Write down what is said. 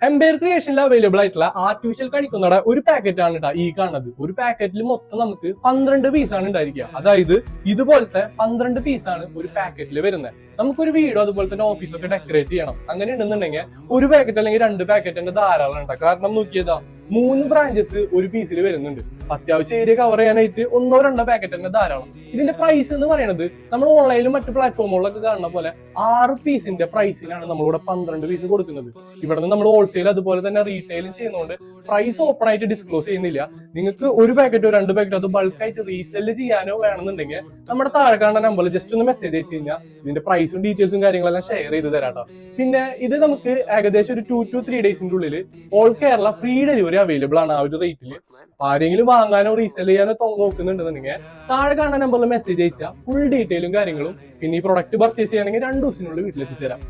Empire ക്രിയേഷനിൽ available ആയിട്ടുള്ള artificial കണിക്കൊന്നയുടെ ഒരു packet ആണ് ഈ കാണുന്നത്. ഒരു പാക്കറ്റിൽ മൊത്തം നമുക്ക് 12 പീസാണ് ഉണ്ടായിരിക്കുക. അതായത് ഇതുപോലത്തെ 12 പീസാണ് ഒരു പാക്കറ്റിൽ വരുന്നത്. നമുക്കൊരു വീടോ അതുപോലെ തന്നെ ഓഫീസൊക്കെ ഡെക്കറേറ്റ് ചെയ്യണം. അങ്ങനെ ഉണ്ടെന്നുണ്ടെങ്കിൽ ഒരു പാക്കറ്റ് അല്ലെങ്കിൽ 2 പാക്കറ്റിന്റെ ധാരാളം ഉണ്ട്. കാരണം നോക്കിയതാ 3 ബ്രാഞ്ചസ് ഒരു പീസിൽ വരുന്നുണ്ട്. അത്യാവശ്യം ഏരിയ കവർ ചെയ്യാനായിട്ട് 1-2 പാക്കറ്റ് തന്നെ ധാരാളം. ഇതിന്റെ പ്രൈസ് എന്ന് പറയുന്നത് നമ്മൾ ഓൺലൈനിലും മറ്റു പ്ലാറ്റ്ഫോമുകളിലൊക്കെ കാണുന്ന പോലെ 6 പീസിന്റെ പ്രൈസിലാണ് നമ്മളിവിടെ 12 പീസ് കൊടുക്കുന്നത്. ഇവിടെ നിന്ന് നമ്മൾ ഹോൾസെയിൽ അതുപോലെ തന്നെ റീറ്റെയിലും ചെയ്യുന്നതുകൊണ്ട് പ്രൈസ് ഓപ്പൺ ആയിട്ട് ഡിസ്ക്ലോസ് ചെയ്യുന്നില്ല. നിങ്ങൾക്ക് ഒരു പാക്കറ്റോ 2 പാക്കറ്റോ അത് ബൾക്കായിട്ട് റീസെല് ചെയ്യാനോ വേണമെന്നുണ്ടെങ്കിൽ നമ്മുടെ താഴെ കാണുന്ന നമ്പറിൽ ജസ്റ്റ് ഒന്ന് മെസ്സേജ് അയച്ചു കഴിഞ്ഞാൽ ഇതിന്റെ പ്രൈസും ഡീറ്റെയിൽസും കാര്യങ്ങളെല്ലാം ഷെയർ ചെയ്ത് തരാട്ടോ. പിന്നെ ഇത് നമുക്ക് ഏകദേശം ഒരു 2 to 3 ഡേയ്സിന്റെ ഉള്ളിൽ all Kerala free delivery available ആണ്. ആ ഒരു റേറ്റിൽ ആരെങ്കിലും വാങ്ങാനോ റീസെൽ ചെയ്യാനോ നോക്കുന്നുണ്ടെന്നുണ്ടെങ്കിൽ താഴെ കാണുന്ന നമ്പറിൽ മെസ്സേജ് അയച്ചാൽ ഫുൾ ഡീറ്റെയിലും കാര്യങ്ങളും പിന്നെ ഈ പ്രൊഡക്റ്റ് പർച്ചേസ് ചെയ്യണമെങ്കിൽ 2 ദിവസത്തിനുള്ളിൽ വീട്ടിലെത്തിച്ചേരാം.